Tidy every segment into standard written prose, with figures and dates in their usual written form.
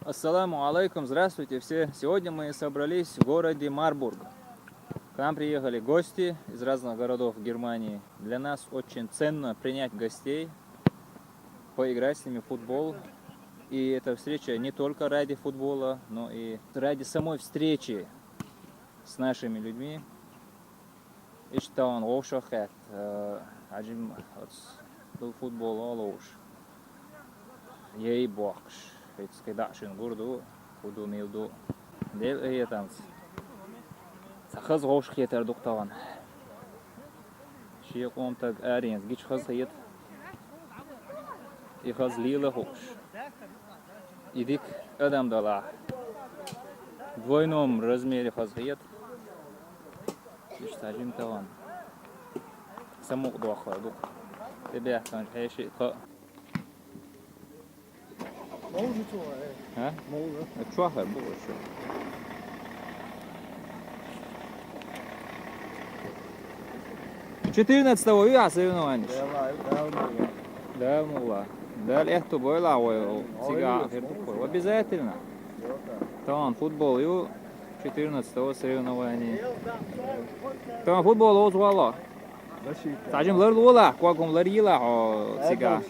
Ассаламу алейкум, здравствуйте все. Сегодня мы собрались в городе Марбург. К нам приехали гости из разных городов Германии. Для нас очень ценно принять гостей, поиграть с ними в футбол. И эта встреча не только ради футбола, но и ради самой встречи с нашими людьми. Иштан Ошахет, Аджим был футбол Олуш. Ей бокш. Скайдашин гурду, худу милду. Дел этанс. Сахаз гош хетер дуктаган. Ши комтаг аренс гич хаз хет. И хаз лила хош. Идик адам дала. В двойном размере хаз хет. Иштажим таган. Самук дуаха дук. Тебе ахтан хеши ка. 먹을 좋아해. ها؟ 먹을. 좋아해 먹어 شو. 14-го я соревнований. Да, мула. Да, легко было, сига. Обязательно. Там футбол ю 14-го соревнований. Там футбол озвало. Сажим лар лола, кваком лар ила, сига.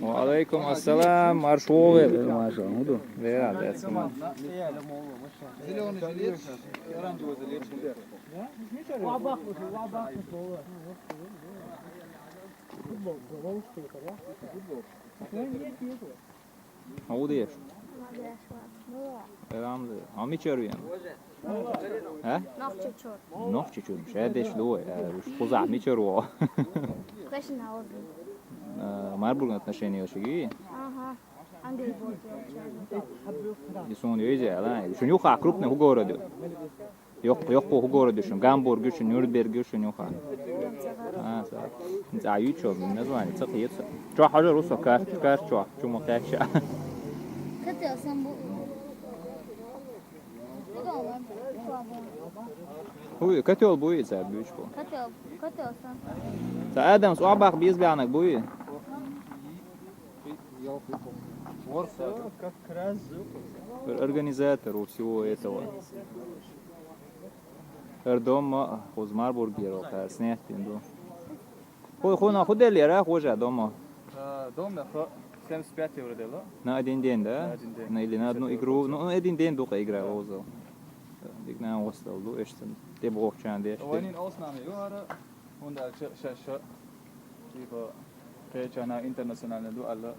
وعليكم السلام مرشوه مرشوه ده ده اسمه Зеленый жилет, оранжевый жилет. هو ديش الحمد لله هم يشربين ها نوح تشرب مش هادش لو مش خزع ميشروا Question how old Марбург отношения ошиги Ага. Англия будет يسون يجي لا شو نيوخا крупный в городе yok по городу шун Гамбург шун Нюрнберг шун нюха за ючо название цахиется чё хажа руса кар чё чумо каша Хотел сам был. Ой, котел будет за бючку. Хотел сам. За Адамс Уабах безбянок будет. Как раз. Организатору всего этого. Дома из Марбургера, снять пинду. Хуна худелера хуже дома. Дома 75 евро дело. На один день, да? На один день. На или на одну игру. Ну, один день только игра озал. Дигна остал, du echt der braucht schon der. Aber in Ausnahme, ja, und als Schascha, die Pechana internationale Duelle.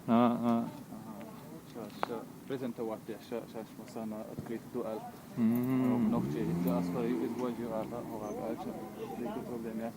Schascha, präsente Worte, Schascha, Masana, Athlet Duell. Noch die Asfari ist wohl hier, aber auch als das Problem ja.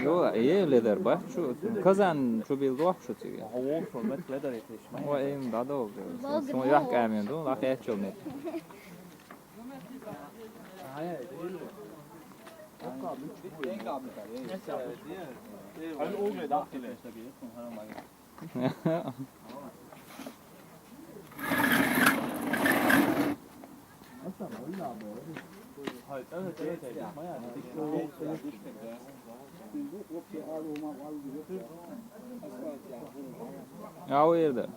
Jo, leder bak şu kazan şu bil doğ şu tiga. Hava format leder yetiş. O em da da. Son yak emin do, la et çol net. Hani olmuyor da. Ja, o yerde.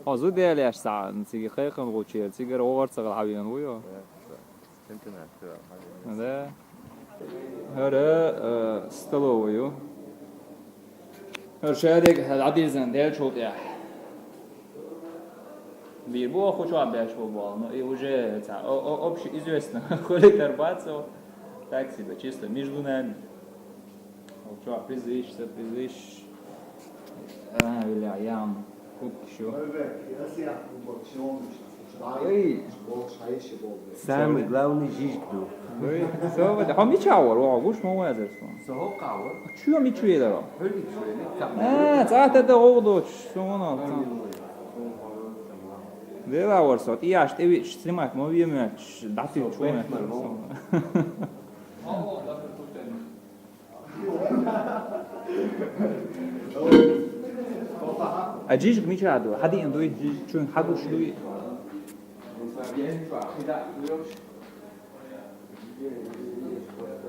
Azı değerler sağın, sigi kayıkın koçuyor, sigir oğarsa kalhabiyyen uyo. Да. هذا столовую. هرشادك العديد زندال شو تاع. بيربو أخو شو عم بيعش فوتبول، но и уже общеизвестно, коли Карбацов, такси, чисто между нами. Что, призыш. Öyle ayağım. Kut şu. Самый главный жижду. Söyle de ham içi var. O kuş mu var zaten? Soğuk kavur. Çuyor mu içiyor da? Öyle söyle. Zaten de oldu. Sonra. Dela var så. Jag är ju streamat men vi med dator tror jag. أجيش ميشادو هذه إندوي شو حدو شلوي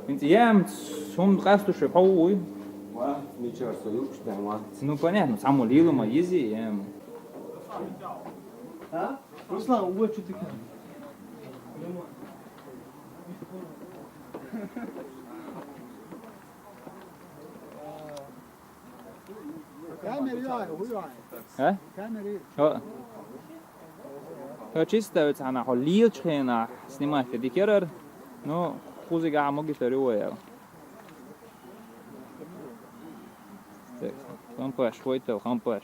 أنت يام سوم قاستو شبحوي Ничего, союз, да, ладно. ну понятно саму лилу ма ези ям Руслан, вот что ты ها هو чисто ведь она холилчена снимать дикерер но хузига моги теруя так кампаш хойто кампаш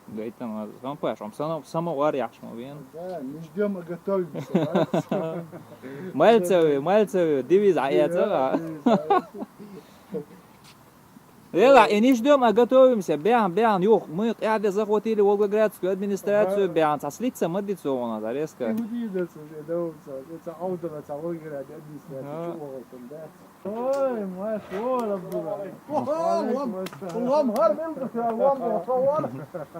гайтан кампаш самовар яшмо вен Да, не ждем, а готовимся. мальцевый девиз аяца لا يعني ждем, а готовимся. Бян, юх, мы когда захватили Волгоградскую администрацию, бян, сослиться модится у нас резко. Это аудио, это логика, Ой, машалlah, Allah'ım har bildik ya, Allah'ım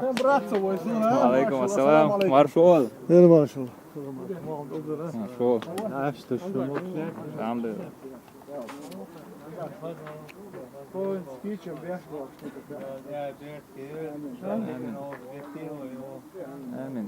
sen bıraksa bu işi. Алейкум ассалам, маршал. Ne maşallah. Маршал. Açtı şu mutlu. Там да. Koyun, skiçim, beyazlar. Амин.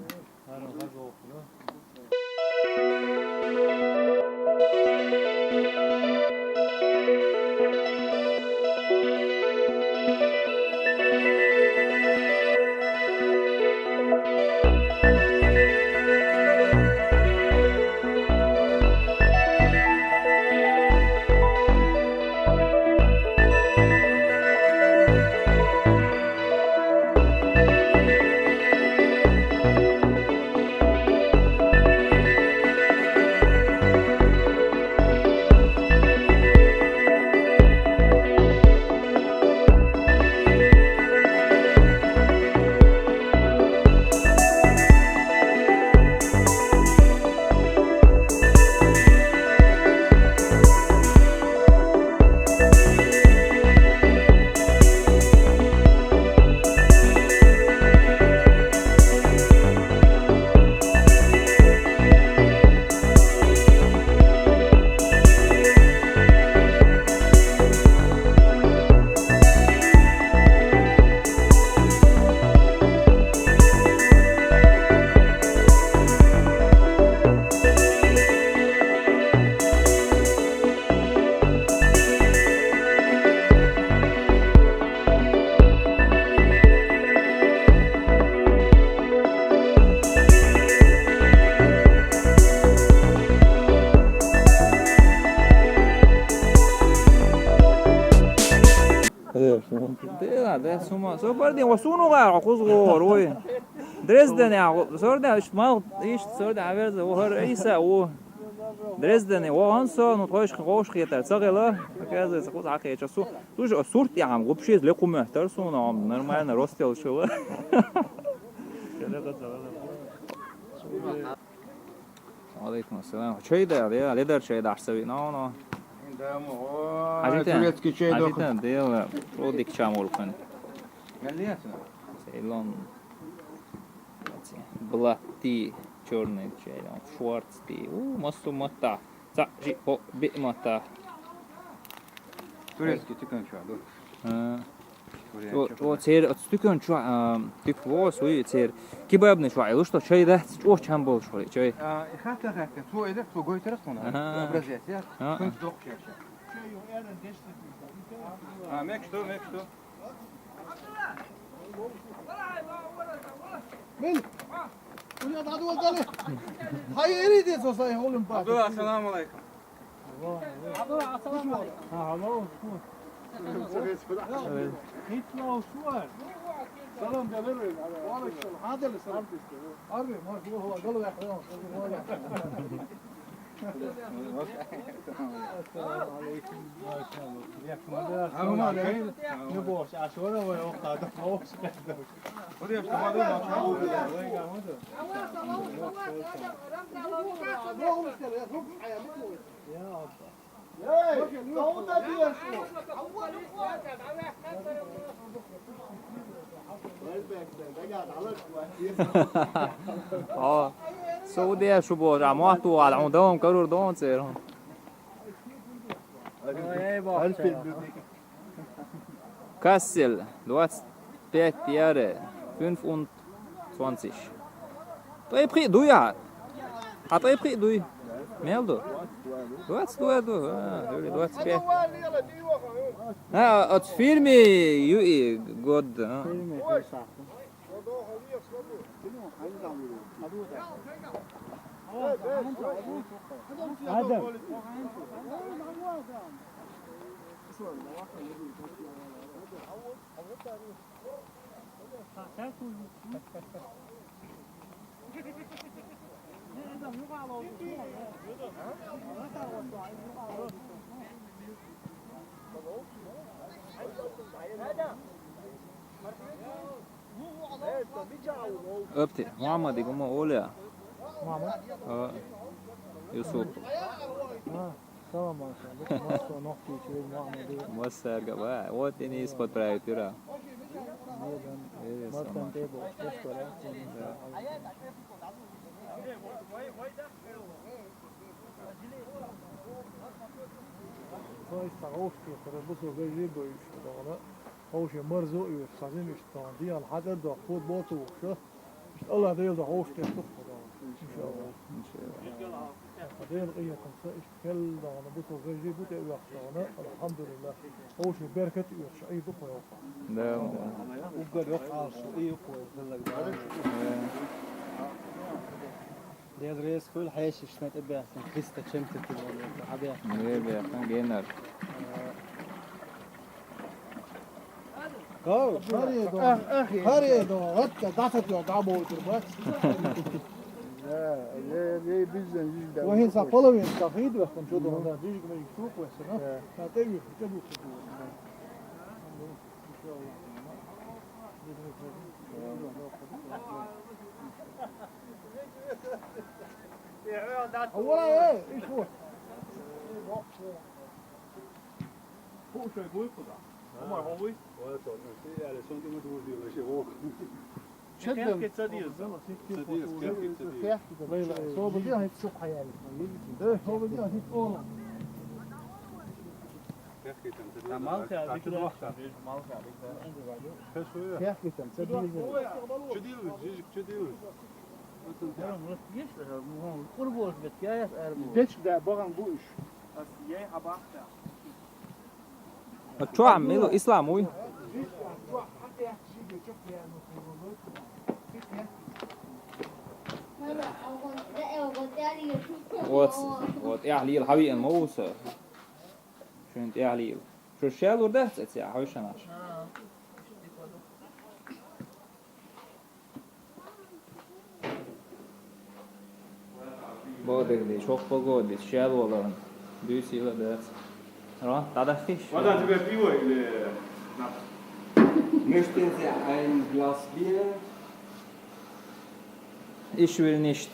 ده سوما سو بردي وسونو غار قزغور وي درزدن يا سوردا ما ايش سوردا عبرز وهر عيسى و درزدن وانسو نطوش قوش خيتر صغلا كذا سقوط عقيش سو توش صورت يا عم غبشيز لقوا محتر سونا نورمال روستيل شو عليكم السلام شيء ده يا ليدر شيء ده حسبي نو Acıten değil, o dikçam olkan. Ceylon, black tea, черный Ceylon, schwarz tea. Masu mata, zaji o bi mata. Турецкий тыкан şu an, dur. O цер, тыкан şu, тык was, o цер. Kebabный şu, ilo что çay da, o çam bol şu, çay. Hatta, tu edek, tu goy taraf mı? Образец, ya. Kunst dok şey. Mek что. Bil. Ulan hadi bakalım. Hayır iyi diye sosayı oğlum bak. Abdullah, assalamu alaikum. Ha, alo. Hitler شوار سلام دلري هذا اللي سلام عربي ما شو هو قالوا يا اخوان السلام عليكم ما شاء الله ياكم نبوش عشوره ولا وقت هذا خوش ودي اشتغل سعودية شو بوجع معطوا على عمودهم كرور دون سيرهم Kassel, du hast 5 Jahre, 25. طيب خي دوي عاد. طيب خي دوي. ميلدو. Du hast du hast 5. Het filmi ju god. Öpti. Muhammed يقوم أولى. محمد يوسف. سلام عليكم مصر نحكي شيء محمد بس أرجع واتني إسقاط برايتورا. مصر تبو تشكره Той стаушки خربصو جيبو يشتغل هوش مرزو يستخدم يشتغل الحجر ده خود بوتو وشو الله ده ده هوش تشتغل إن شاء الله هذين قية خمسة إشكال ده أنا بوتو جيبو تيشتغل الحمد لله هوش بركة يشعي بقى يوقع نعم وقدر يوقع شيء يقوى Det är res full häsch smet ebbe sen Krista kämte till hade jag. Nej, vi kan genar. Go, hurry då, vad dafet jag dabo tillbaka. ليه بيزن جدا وهي صفلوا من تفيد بس نشوفه هذا بيجي ما يشوف بس ها هتيجي تجيبوا أولا إيه إيش هو؟ فوق شوي فوق كذا هم هوي شدهم هو بديها هيك صبح يعني إيه هو بديها هيك أولا كيف كتم ديش ده بغن بوش شو عملوا إسلاموي؟ وات إعليل حبيب الموسى شو أنت إعليل شو الشال وده تسيا حوش أنا بودك دي شوق بقول دي الشال ولا بيسي ولا ده را تدخيش ولا تبقى فيه Möchten Sie ein Glas Bier? Ich will nicht.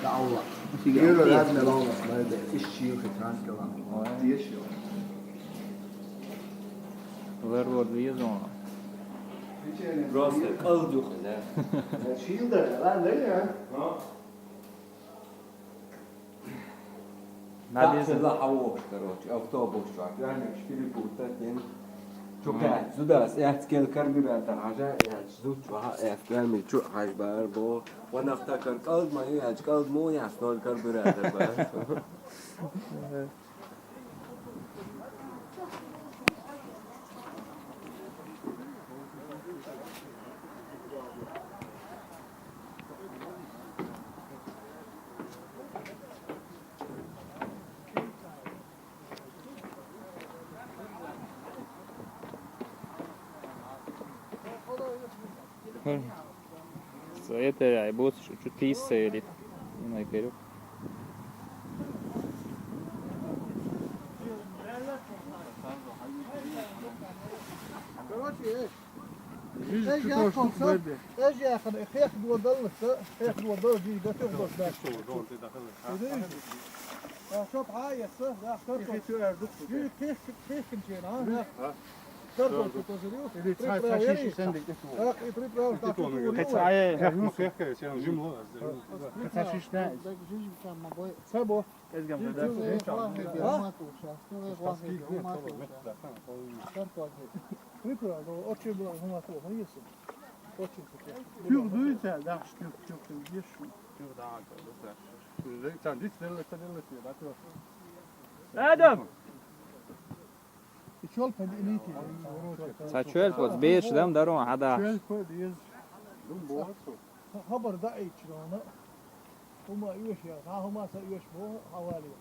الله يقولوا لازم نلوث ما فيش شيء في ترانسكولا دي شيء Verwoord wie zo. Roster kaldı kızlar. Şiil de lan ne ya? Надеюсь, Надо захавок, короче, автобус шаг. يعني 4 путатин. شو قاعد زوداس احتكل كربيراتر حاجة يعني زود شو احتكل شو حاج بار بو وانا افتكر قلب ما يعج قلب مو يحصل كربيراتر بس Это я бот чуть писали. Не наперед. Короче, ايش يا خمسة ايش يا اخي خيخ دو ضل خيخ دو ضل دي ده تفضل ده شوف هاي لا خيخ خيخ كنشين ها تربط تزريو سبو Adam! Saçöl pot beş dam darun hada. خبر ضعيف شلون هما ايش يا هما ايش مو حوالي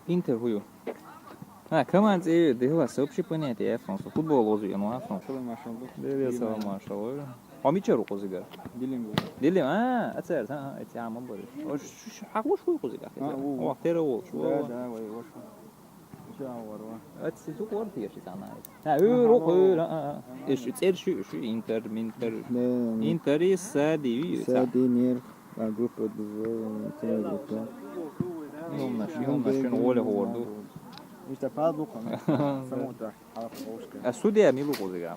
Inter huyu. Ha, команд и да ва сообщи понятие Француз. Футбол озуя, ну Француз. Да, сама машалlah. Амичер озуга. Дилем, ацер, эти ама борис. Ош хагуш хуй озуга. О, тера ол. Да, вай, вош. Ats tu kort yeş sana. Ha, öyle. İş içer şu Inter, Inter sadi. Садинер, а группа двое, Yumna şunu öyle oldu. İşte fazla konu. Samuta, halka hoşka. Sudiya milu ozuga.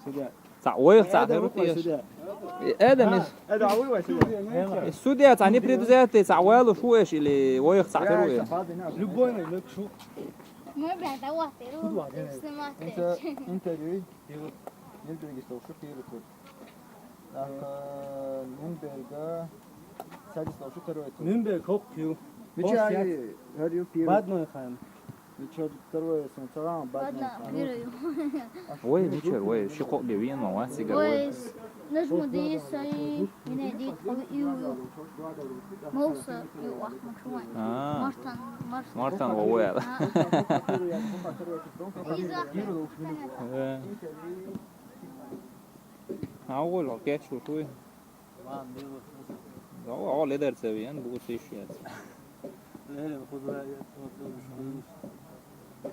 Suda. Sa oy sa teruti. Adam هذا عوي ولا سودا؟ السودية تعني بريدزات تعوالو شو ايش اللي ويخ تعتروي لبوين لك شو؟ ما بعد واحد انت جاي نلبس يستوى شو في ركود. نمبرجا سادس لو شو كرويت. نمبرج هوك كيو. مش هذا يو بيرو. بعد ما يخان. مش هذا كرويت سنتران بعد ما يخان. وي ميشر وي شقق بيوين ما واسيجا وي نجم دي سي من دي يو موسى يو مشروع مارتن وويل أول وقت شو شوي هو أول إدار سويان بقول شيء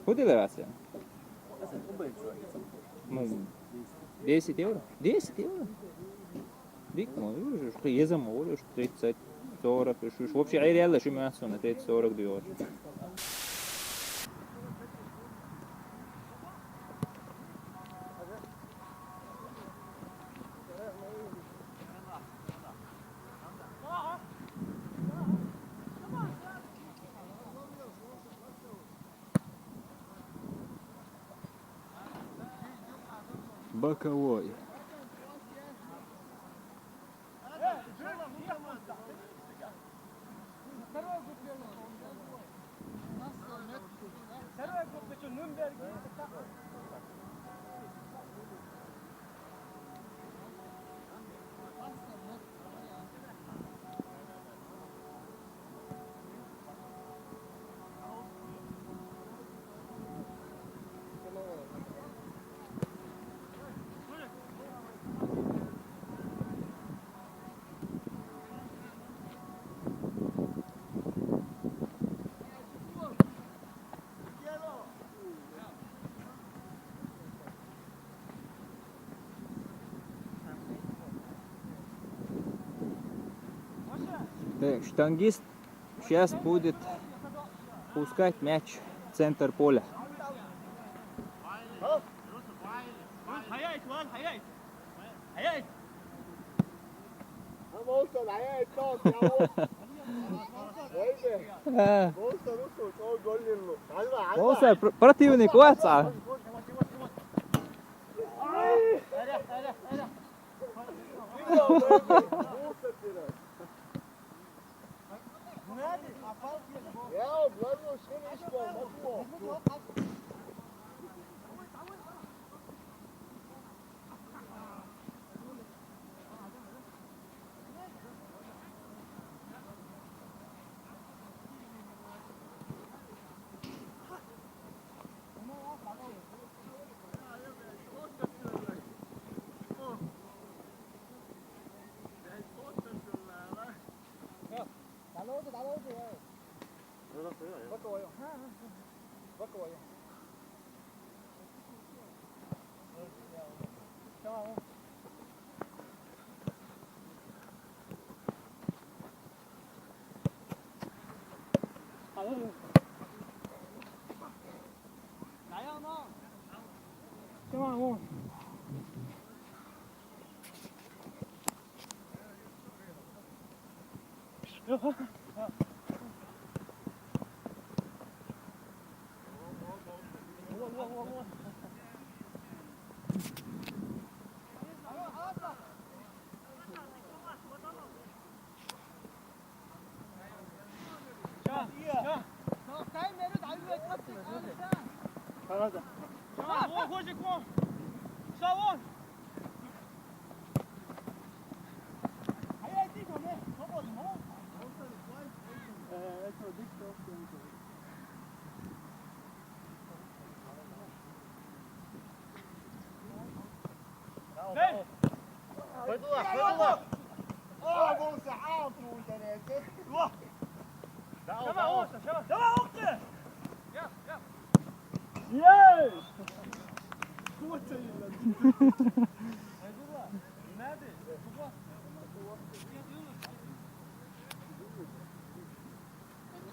هو ده دراسة 10 евро? 10 евро? Дик, ну, что я замолвлю, что 30, 40, что вообще реально, что мясо на 30-40 даешь. Боковой. Так, штангист сейчас будет пускать мяч в центр поля. Волса, противник, Ватса.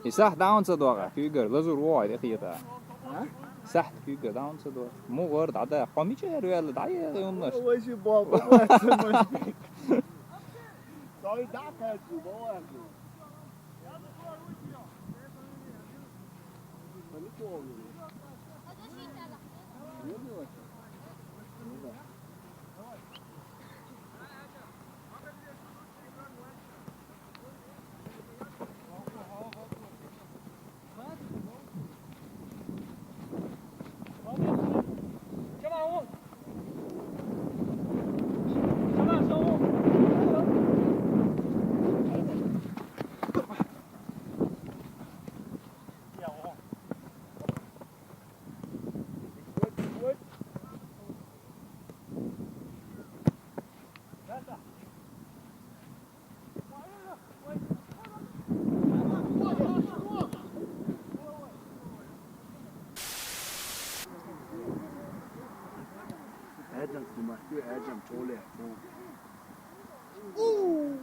صح داون صدوقة كيجر لازور وايد أخيطة صح كيجر داون صدوقة مو ورد عدا قامي شهر ويا دعية يومناش هو شي بابا ما تسمى صاي دعك بابا Adam سمحتي Adam طولع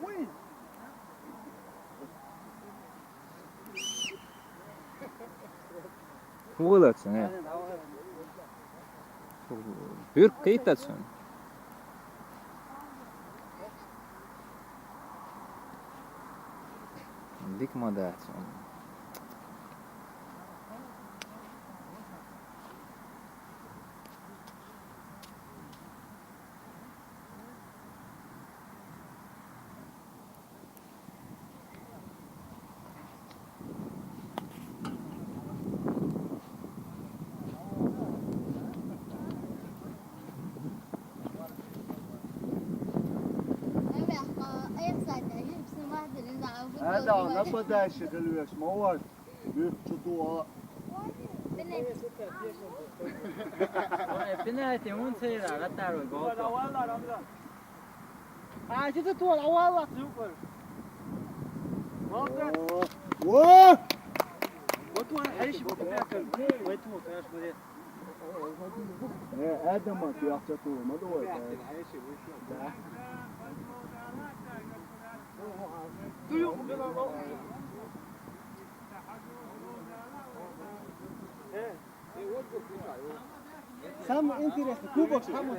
وين Uğulatsın he. Bir kıytatsın. Dik modatsın. هذا نبدا شغل ويش مواد بيفتوا بناتي مو نسير على الدار والقوة والله رمضان عاجت طول والله سوبر واه وتو حريش بتاكل وتو كاش مريض ادم ما في احتطو ما دوت Sam interesny, kubok samo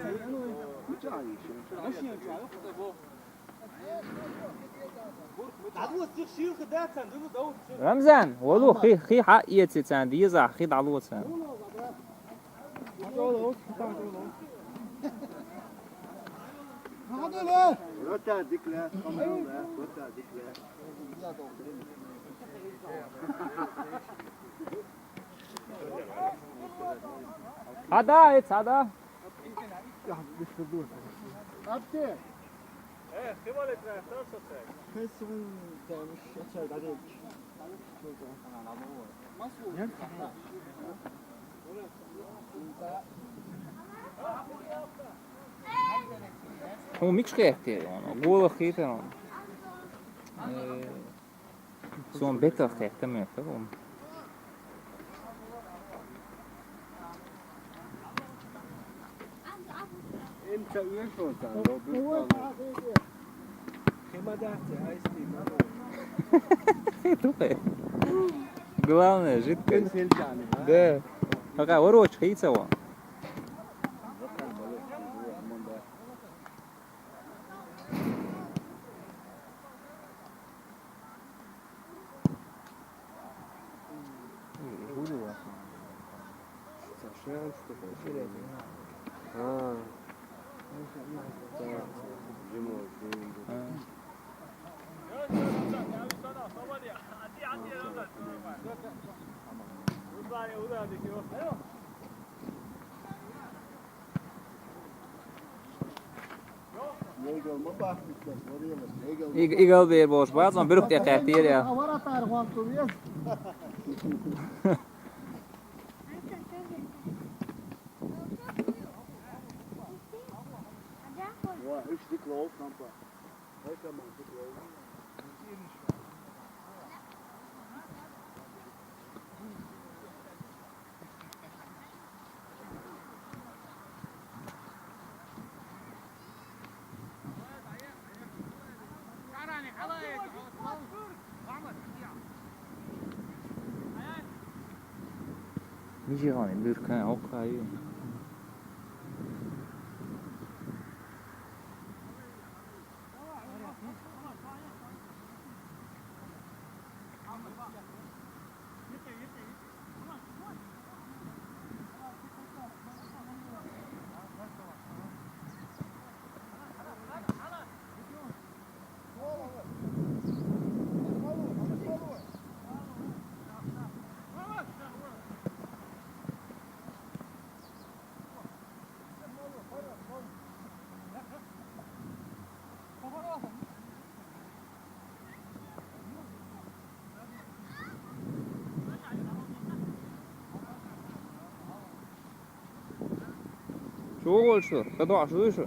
رمزان ولو خي حق يتسان ديزا خي دعلوتسان هذا لا رتا ديكلا رتا ديكلا هذا هذا Abdi. خبالت رفتار سوسك Kısmın demiş açar da değil. هو ميكش خيرتي يعني قول خيرتي سون بيتر خيرتي من فهم üye olsan. Главное, жидкость. Да. Какая ворочка, яйца вон. İgal bir boş bazen bir de kahtiyer ya. Avara tarık turuyor. Nici hani bir kan o kayı. شو أول شو؟ قطع شو شو؟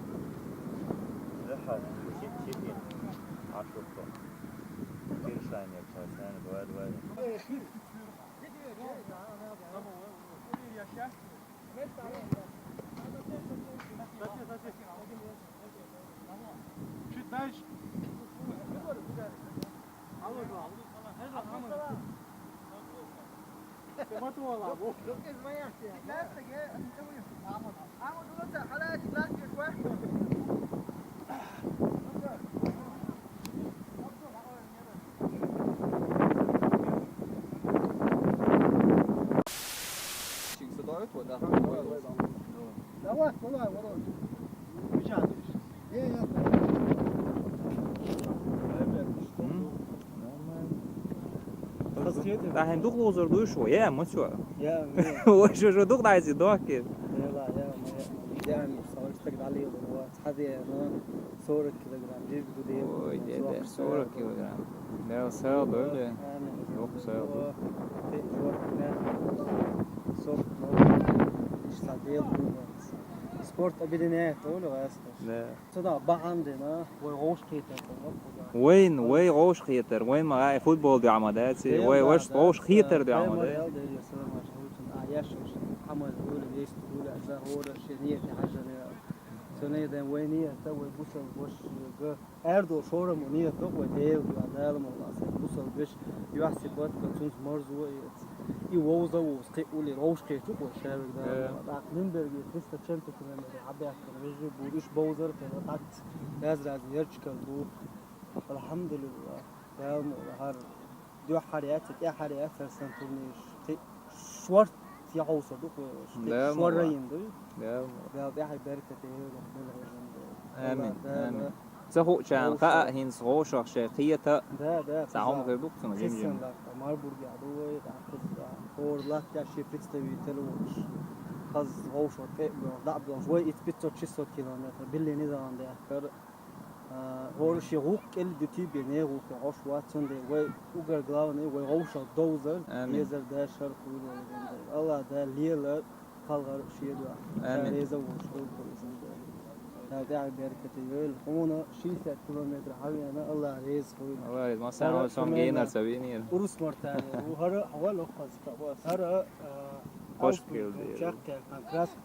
Давай, давай, ворот. Печатаешь. راح ندوق وزر دوش شوية ما شو يا وشو دوق عايز يدوق كده يلا يعني صورتك عليه هو حدي انا صورك كده جرام جيب دودي ويدي صورة كيلوغرام ده سعر böyle yok sayı سبورت أبدينات ولا غاسكش لا صدا بعندنا وغوش كيتا وين غوش خيتر وين ما فوتبول دي عماداتي وش غوش خيتر دي عماداتي محمد يقول ليش تقول أزهر شنية حاجة سنة ده وينية توي بوصل وش أردو شورة منية توي تيل وعدال والله بوصل بيش يحسب وقت كنتونس مرزو يوزا وسقولي روش كيتو وشابك ده نمبرج لسه تشنتو كمان عبيات كان بيجي بودوش بوزر كده طاقت يزرع يرجع بو الحمد لله ده هر دو حرياتك يا حريات سنتونيش شورت يعوص دوك شورين دو لا ده حي بركة آمين آمين سهو كان قا هينس غوش شيخية ده ساهم غير دوك سما جيم جيم ماربورغ عدوي تعقد فور لاك يا شي بتستوي تلوش خز غوش وتقبل ضعب شوي يتبتو 600 كيلومتر باللي نظام ده كر هو شي غوك ال دي تي بي ني غوك عوش واتسون دي وي اوغر غلاوني وي غوش دوزر يزر ده شر كل الله ده ليلا خلغر شي دو آمين ريزا وش هذا بركة يقول هنا شيء 3 كيلومتر حوالي أنا الله ريز والله ما سامع سام جينر سبينير ورس مرتين وهرا حوالي خاص هرا Hoş geldin. Çaktı. Krask.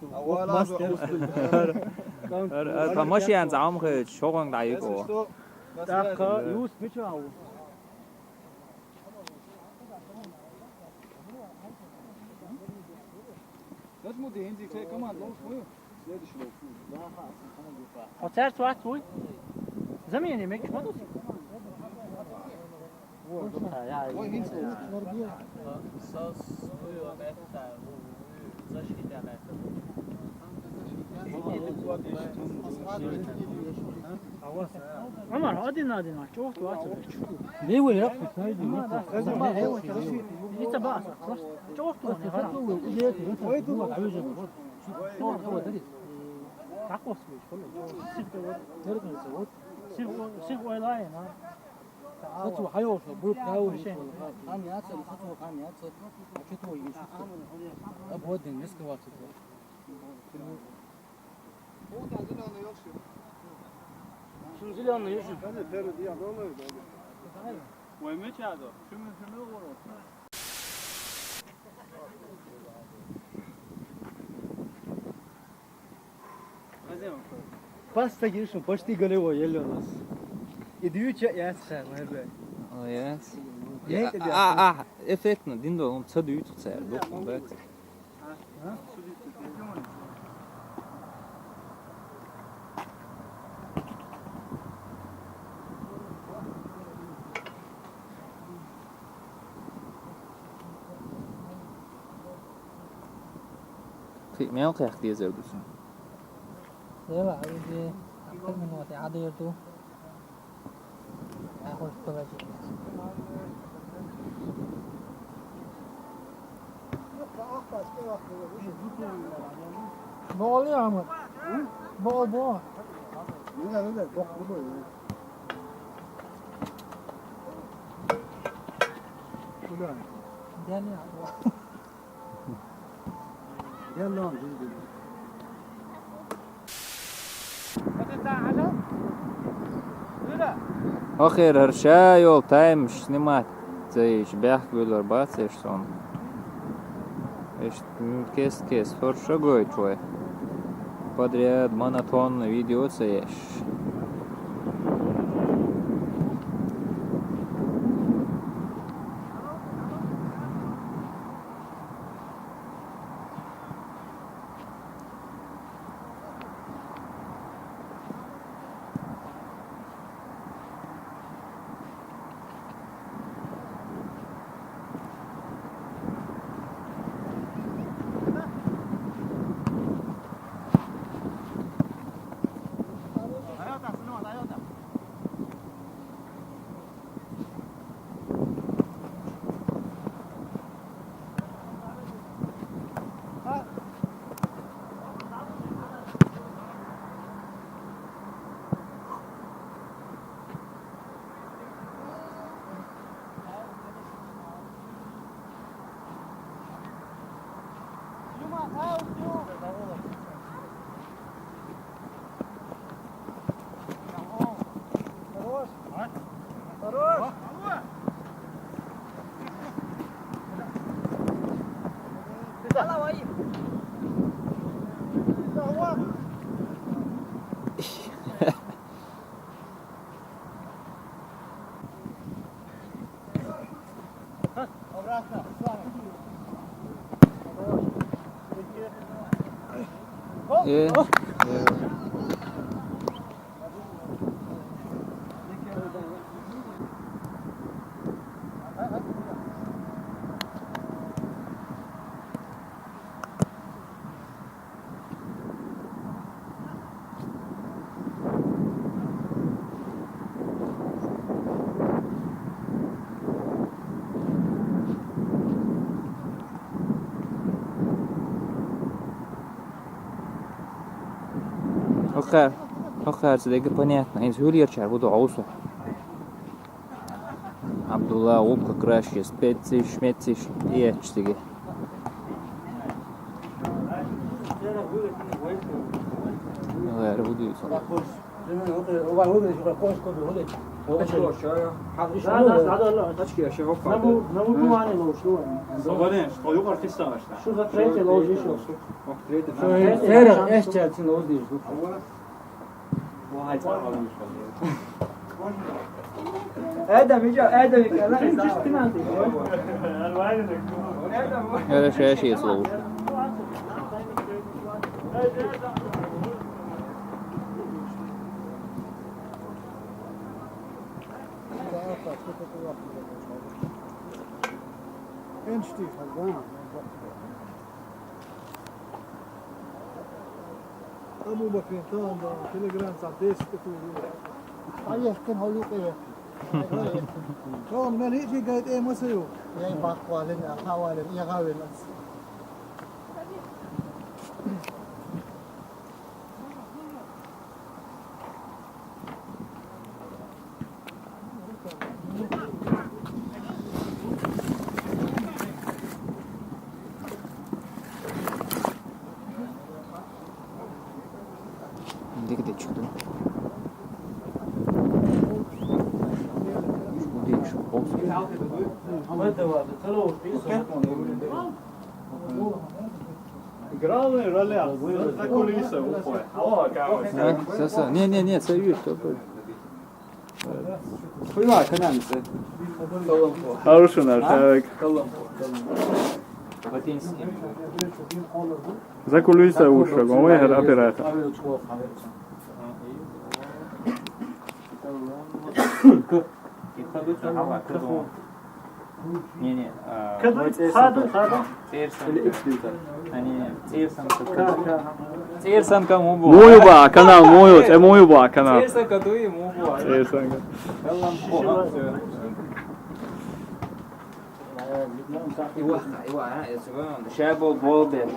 ماشي يعني زعام خير شغل دعيقو. Dakika. Yus biçim avu. Das muss die Hinsicht, komm mal, los, früh. خسر ساعت سوی زمین yemek mi oldu? Ama hadi nadin var. Çok tuhaf. Ne bu ya? Hiç bas. Çok tuhaf. Takos mu? Sırf oylayın ha. خطوة حيوصل بروك داوي Kan yatsın, kutu kan yatsın. Kötü oyun şu. أبغى ودي الناس كواكب Şunu zilanla yaşın. Ben de teri diye dolayı da. Oyma çağdı. Şunu vurur. بس تجيش باشتي قالوا هو يلا بس يديوش يا سخر ما هبه Evet. Neydi diyor? Effektno, din do on sad ut cer, dokon bet. Men qiyaq dezer dusun. Dewa ini akan menuati ada itu. Aku coba sih. Bol ya Ahmet. Bol. Ne, bak bu da ya. Ulan, Dan ya. gel lan. Ахер herşa yol time snimat. Zeyş bäh böler bas son. Kes хорошо гой твой. Подряд монотонно видео цеешь. Кажется, понятно. Из Юльерчар буду аусу. Абдулла опка краще, специш, шмециш и ячтиги. Ладно, буду. Slobodin, što jugar ti stavaš? Što za treće ložiš? هذا شاشة يصلو Enstih, Abu Bakr então, Telegram, sabe que tu. Aí, quem olhou que é? Então, mas ele fica aí, mas eu. E aí, bacualin, akawalin, iagawin. Где çıktı? Не, союз. Хороший наш человек. Латинский. За кулиса ушел, он выиграл оператор. Не. Цирсанка мубу. Муюба, канал Мую, это Муюба канал. Цирсанка дуи мубу. Цирсанка. شابو بولبر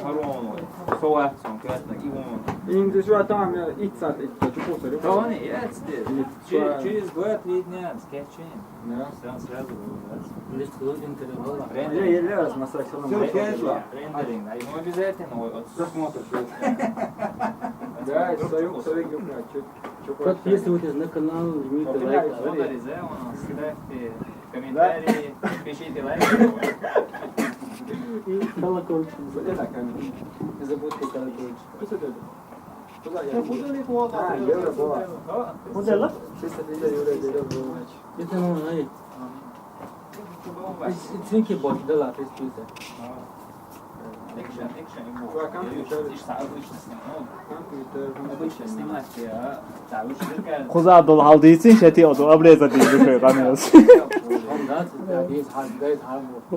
هرون سوات som kvätna i honom. Inte så att han är itsatt inte på sig. Да он есть. Через год видно скетчи. Да, сразу Gillar som sagt så рендеринг. А ему обязательно вот смотришь. Да, свою региональную Подписывайтесь на канал, жмите лайк. Ставьте комментарии, пишите лайки. И колокольчик. Не забудьте колокольчик. Modella? Это ну, ай. Извините, бот, да ла, приспите. Экшен обычно снимать Kuzar dolu aldığı için şeti oldu. Ableza diye bir şey kanıyoruz.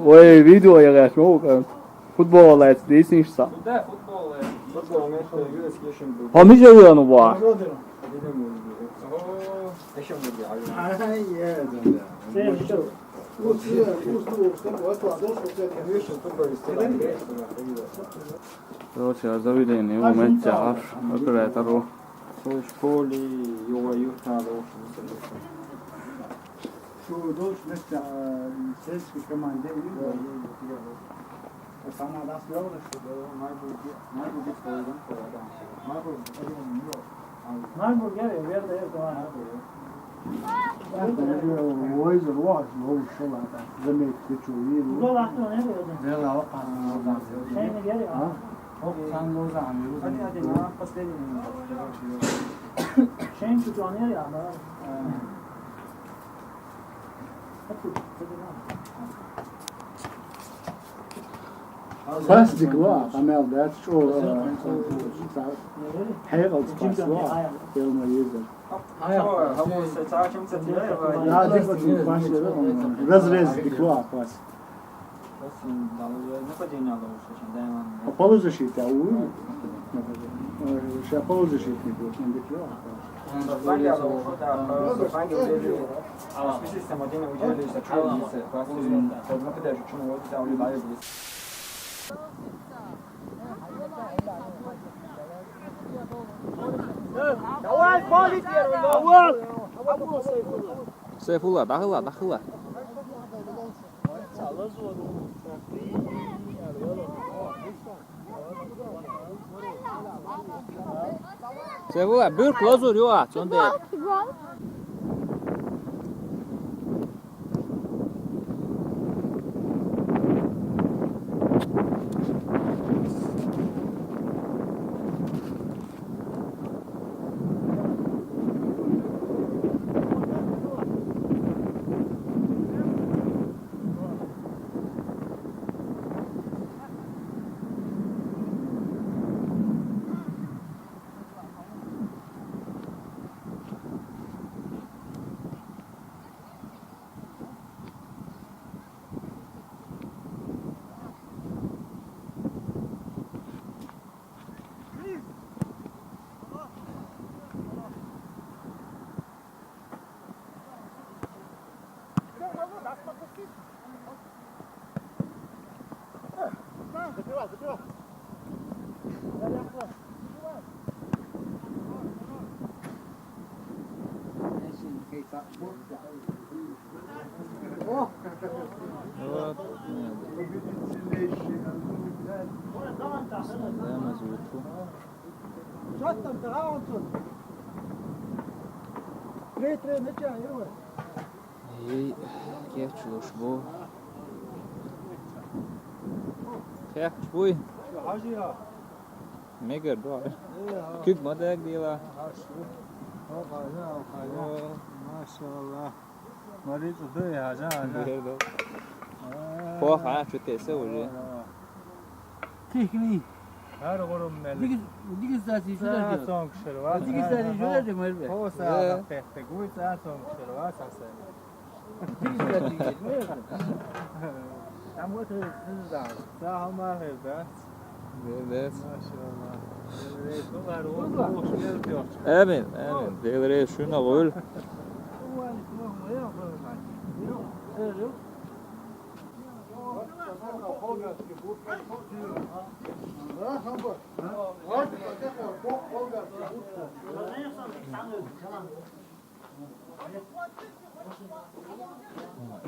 Oy videoya geçme o kan. Futbol olayı değilsin işte. Да, футбол. Ha mi görüyorsun bu? Короче, заведение у меча, оператору. В школе его юртало. Что должен быть сельской команде? Самое основное, что Marburg gel ya, yerde ev doğan. Vay zor, ne şu lan? Demek ki çok iyi. Bu da ne diyor? Ne la bak. Şey mi gel ya? Hop sen Lozan. Hadi ne pas dedin. Şey mi tutuyor ya ama? Fast die klar, Amel, dat is zo. Heel wat fast waar. Heel maar jezen. Ja, dit wat niet fast is. Razrez die klar fast. Apollo защита, а у Apollo защитник был, он die klar. Сейфулла, дахыла. Se bu bir klozur yok, sonda. Hop. ده مظبوط. شطب تعاونتون تري نجا يروح İyi, geçiyor bu. Kek bu. حاجه Megar bu. Kük madak diyorlar. ما شاء الله مريض ضيع هذا Poh ha şu tese oluyor. تكني هذا غرم ملك ديك استاتي شو ساعة درجة سونك شروات ديك استاتي شو درجة مربع هو ساعة تقوي ساعة سونك شروات أحسن ديك استاتي عم وتر نزع ساعة ما هي بس Evet. ما شاء الله Evet, evet. Devre şuna koy.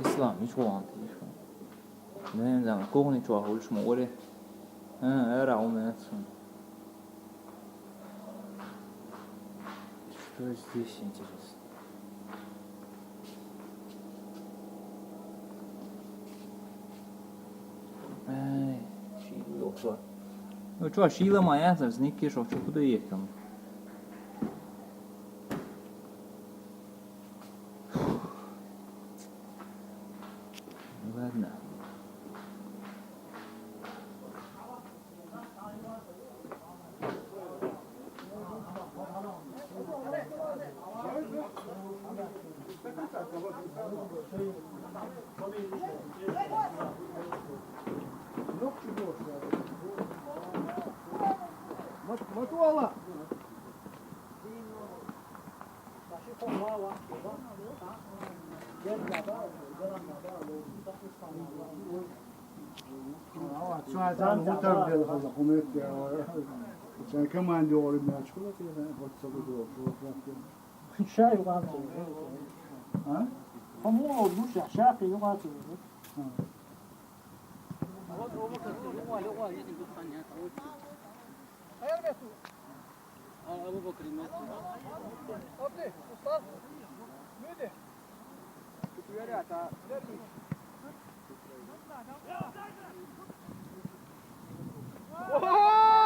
İslam hiç olmadı. Ne zaman kokunu çok hoş mu oraya? Era olmasın. Что здесь интересно? Ай, şiir yoksa. Çok şiirle mayasın, znikki çok çok da iyi kan. Ладно. مطولة شو هذا موتر ديال هذا حميد كان كمان دوري ما شكون كذا هو شاي وقاتل ها هم هو مش شاقي وقاتل أبو بكر أبدي أستاذ ميدي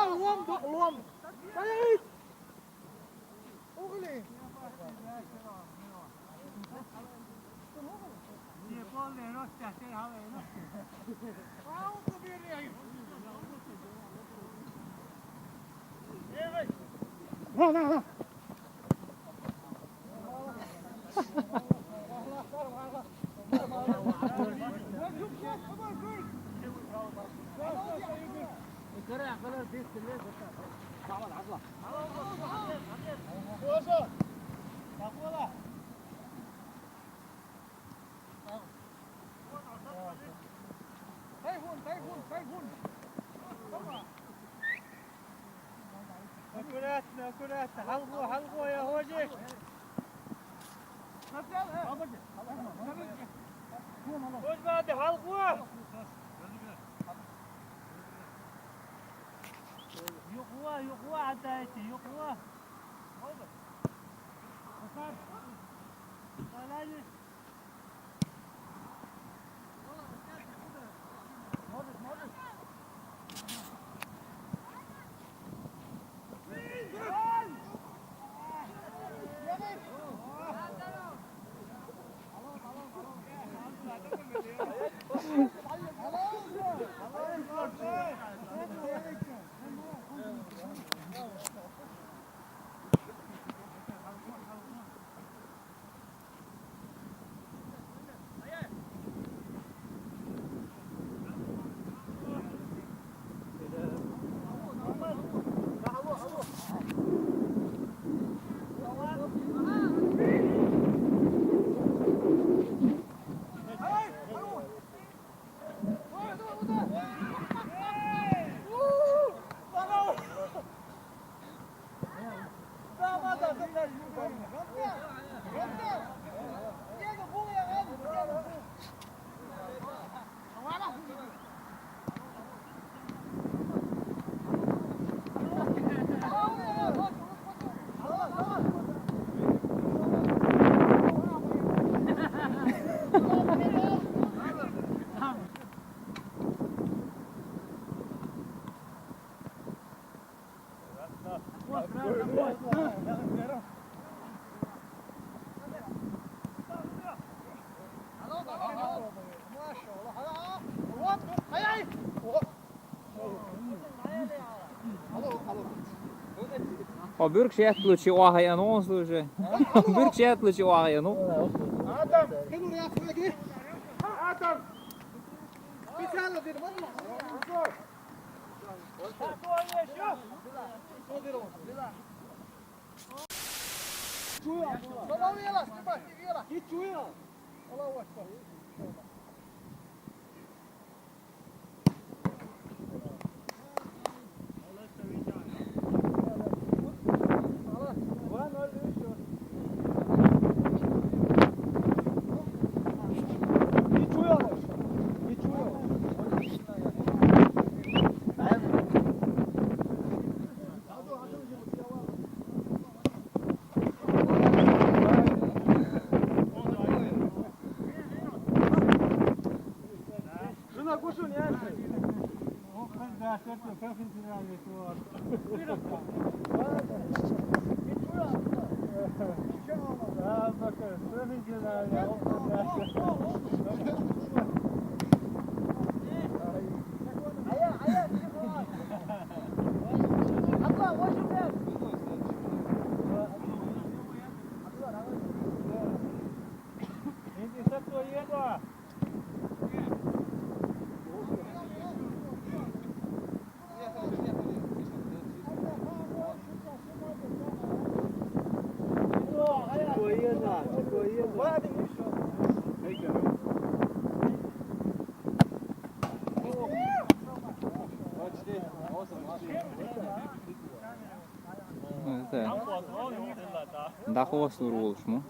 لوم دق لوم سعيد أغلي لا لا لا كلات حلقوا يا هوجيك وش بعد حلقوا O Bürk się pluci oaja no sluży. Bürk się pluci oaja no. Adam, gel oraya şöyle gir. Adam. Bir tane dedim hadi. Tamam yala, yala. Git şuraya. Allahu ekber. Da hostul olmuş mu?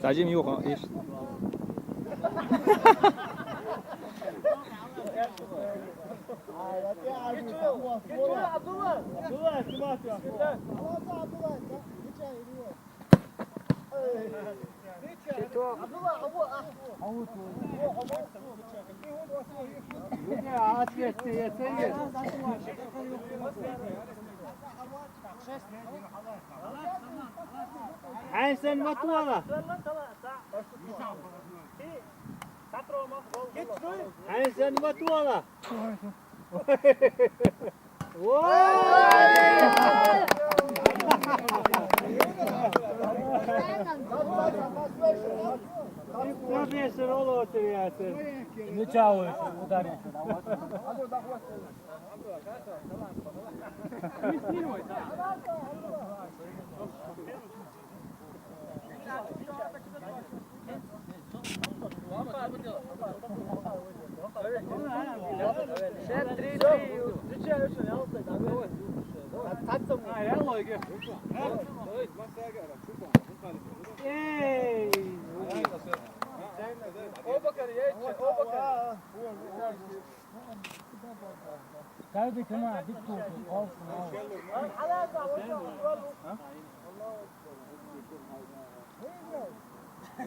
Sadece yok ha iş. Sen matuala. Sen matuala. Profesor oloturuyorsun. Ne çağırıyorsun? Udarıyorsun.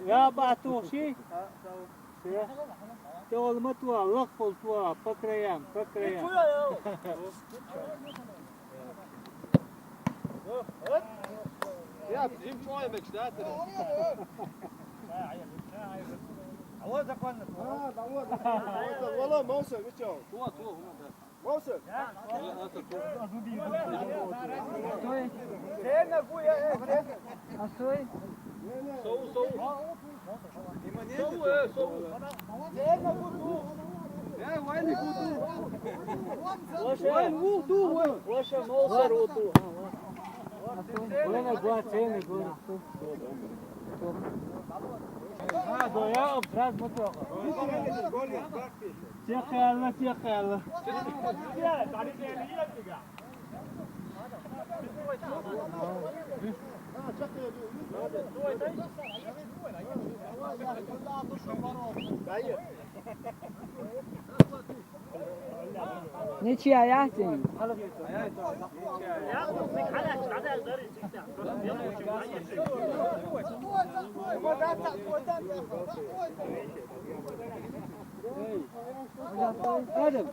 يا بعتوشي تقول متوا لقفل توا فكريام فكريام Ja, bizim şu yemek işte. عوضك وانا والله موسى مشوا موسى فين ابويا أسوي سو سو سو فين ابوك يا وين يفوتوا وين وطو وش موسى وطو وين أقوى تاني قول هذا يا أبراز مطلقة تيقي الله تيقي الله نيتشي آياتين آدم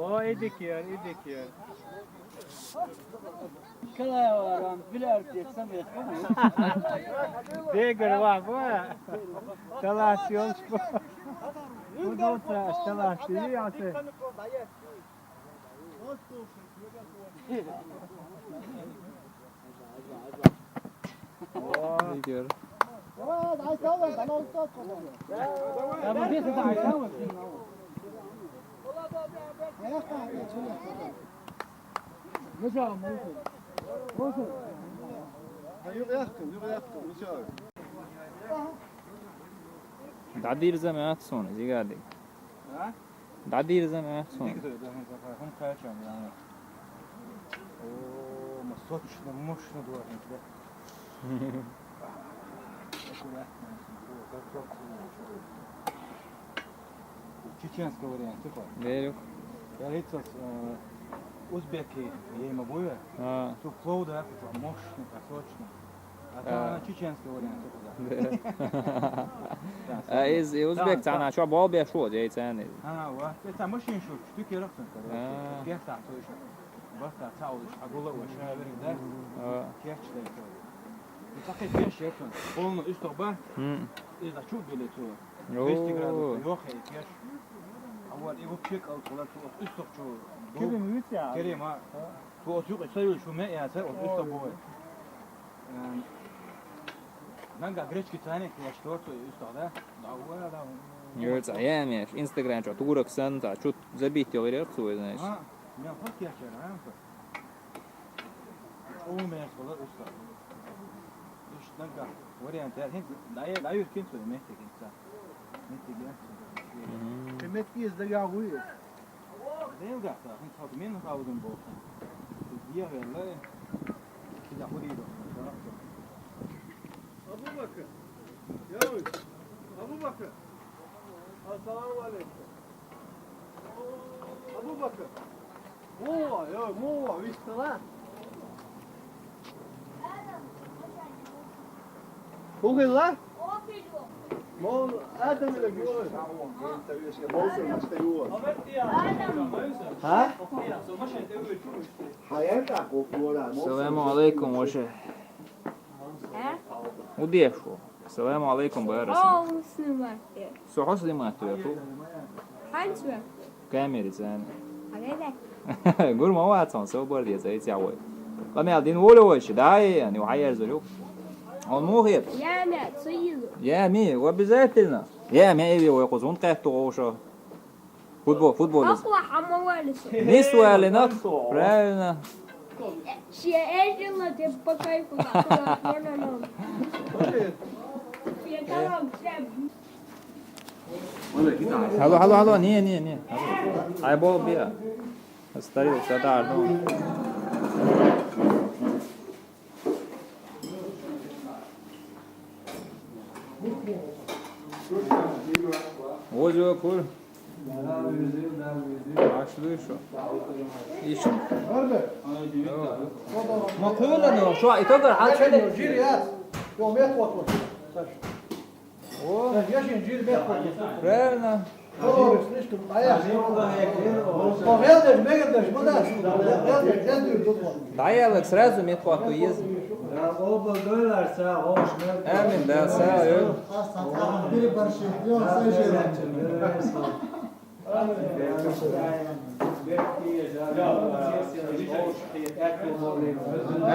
ايدك يا ايدك يا كلا يا ورام بلا ارتيك سميت ديجر واحد طلعت يوم ودوتراش طلعت لي عطي Gidiyor. يا بديت تعال نجا موسى موسى تعديل زمان صون زي قاعد تعديل زمان صون هم كاشم يعني اوه ما صوتش مش ندور كده чеченского варианта. Верю. Я лицо узбеки, я им обои. Тут плода, мощно, сочно. А там чеченский вариант. از ازبک تانا شو بابي شو جاي ثاني وا انت ماشيين شو شتكي رقصن كيف تعطوش بس تعطوش اقول له وش ده كيف تشتغل تاخذ فيش يكون قولنا استقبال اذا شو بيلتو 200 градусов يوخي كيف اول ايوه بشيك او طلعت استق شو كريم يتيا كريم ها تو اسوق يسوي شو ما يا سر استقبال نانجا гречки ثاني كي اشتوت استقبال دعوه ده يوز ايام يعني في انستغرام شو تورك سنتا شو زبيت يغير تسوي знаешь я фотки я вчера او ما يسوي استقبال ايش نانجا واريانت الحين لا يمكن تسوي مهتك انت كمية كيس ده قاوية ليه وقعت الحين تحط مين تعودن بوصل الدقيقة ولا كذا خديده أبو بكر يا أبو بكر السلام عليكم أبو بكر مو يا مو ويستلا هو الله مو آدم اللي جوا ها حياتك وفورا السلام عليكم وش وديشو السلام عليكم بارس О, снимайте. سو حسلي ما تو Handsfree. Камерица. Allez, قول ما هو هتصنص هو برد يزاي تعوي قام يالدين ولا وش داي يعني وحير زلوك الموهب ja, nee, zie je. يا مي وبذات لنا يا مي ايبي ويقصون قاعد غوشة فوتبول Aqua, hammer wel eens. نسوة لنا برالنا Zie je eerst dat je pakken van هلو نيه هاي بول بيها استريد ستار دون وجو كل başlıyor şu. İş. ما كلنا شو يتقدر على شيء. جيل ياس يوم يطوط يجي جيل بيطوط Правильно. خلاص نشكل طيب ما يقدرش ما Dayalık sразу метхвату есть. Oba dönerse hoş ne? Amin da sağ ol. Biri barışıyor. Yok sen şey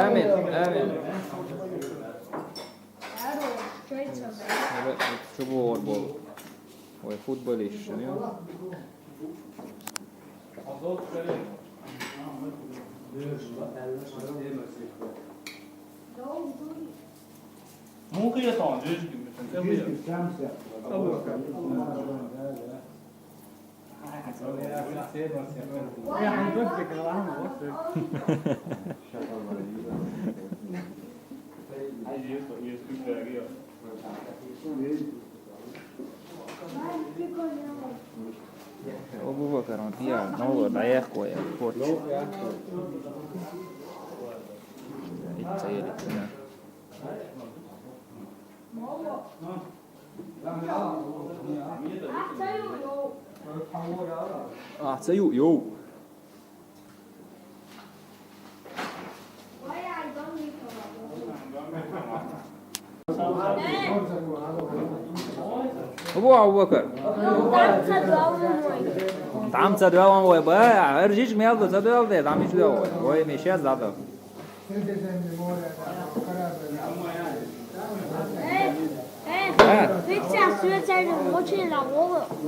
Amin. Evet, çubuğu bol. O futbol iş, ne? ممكن يطعن جيجي Abu Bakar on diğer ne olur dayak koyar koç. İçeri ne? Ah, sayı yok. Abu Bakar. Tam تداوم ويبقى ارجيش ميالدو تداوم ده tam hiç داوم وي مشي زادو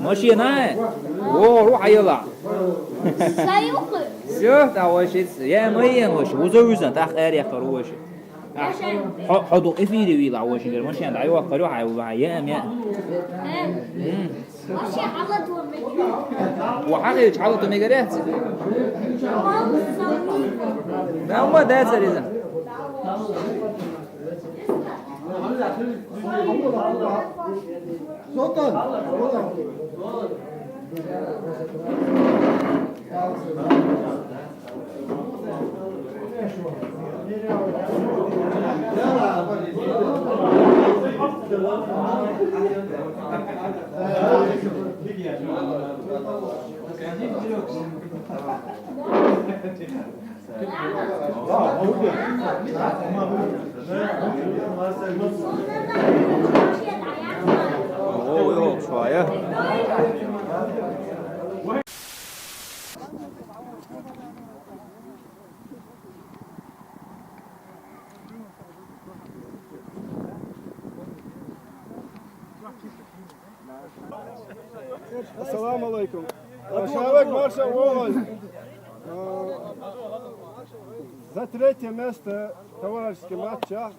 ماشي ناي او روح يلا شو تا وش يا مين وش وزوزن تاخ اري اختار وش حضو افيدي ويلا وش غير ماشي عند ايوه قالوا حي يا ام يا وحقيقة حالته ميجرات لا هو ده سريزا yok şuraya. Assalamu alaikum. Человек марша Володь. За третье место в товарищеских матчах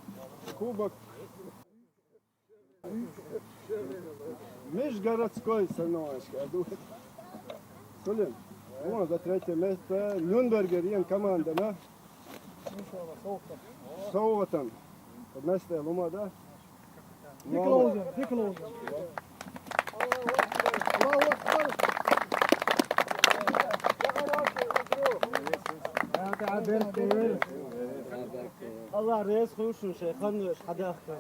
Кубок межгородской соревнований. Сулин. Вот за третье место Люнбергер и команда, да? Соутон. Место Лума, да? Николаузен. Allah reis kuşun şeyhan hadi aktar.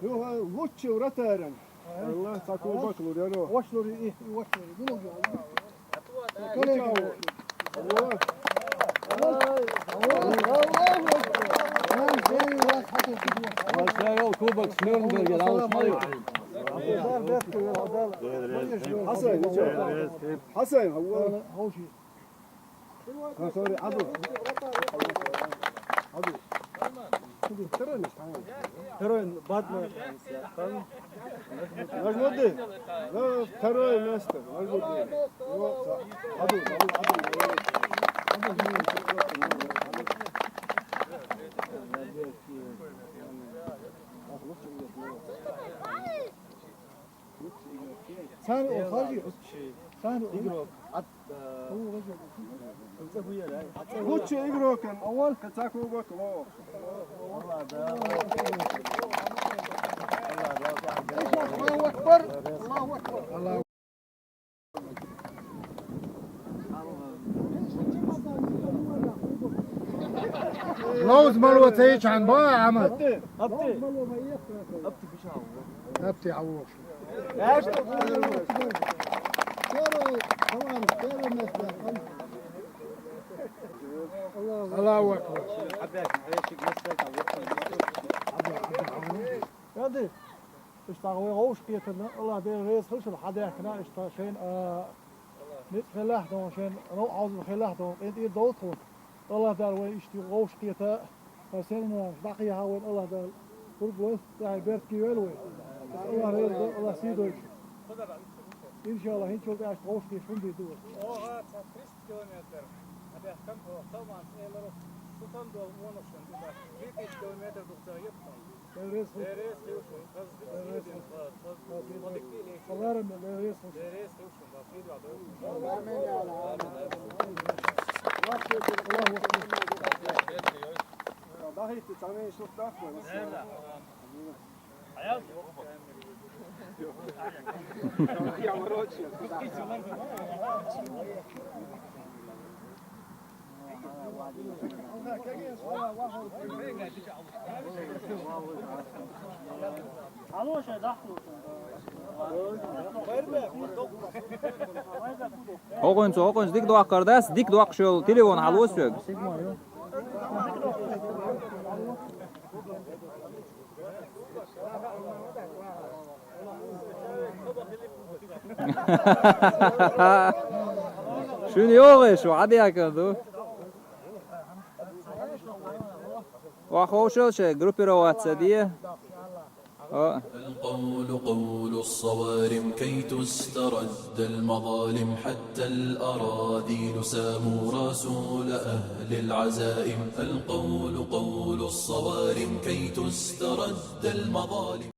Yok lütçü uğratarım. Allah takıl bakılır ya o. Hoşları iyi, hoşları. Bu ne Kolay gelsin. Aşağı yol Kubak Nürnberg'e alışmalıyım. حسن هو هوشي سوري عدو ترى بعد ما مجمودي لا ترى ماستر مجمودي عدو ثاني خارجي ثاني وش يقرأ كان أول كتاكو بكرة الله أكبر الله أكبر الله لوز مروتيش عن بقى يا عمد أبتي عوض ايش الله أكبر هذه اشتغلوا غوش كيتنا الله ده رئيس خلص الحدا كنا اشتغلين نت خلاح دون شين رو عاوز خلاح دون انت دوتون الله ده وين اشتي غوش كيتا فسينا بقي هاون الله ده فرقوا ده بيرت كيلو الله رئيس الله سيدو ان شاء الله هنشوف ايش غوش كيف فندي دول هذا كم هو طبعا سيلر سلطان دو ونوشن ده 3 كيلومتر دكتور يبطل رئيس رئيس يوشن قصدي الله رحمه رئيس رئيس يوشن بفيد ضحيت تعمل شوف داخل Oğunç dik duaq qardas, dik duaq şol telefon halvos yok. Şunu yok şu hadi yakındı. وخوشل شيء группироваться دي. القول قول الصوارم كي تسترد المظالم حتى الأراذيل ساموا رسول أهل العزائم القول قول الصوارم كي تسترد المظالم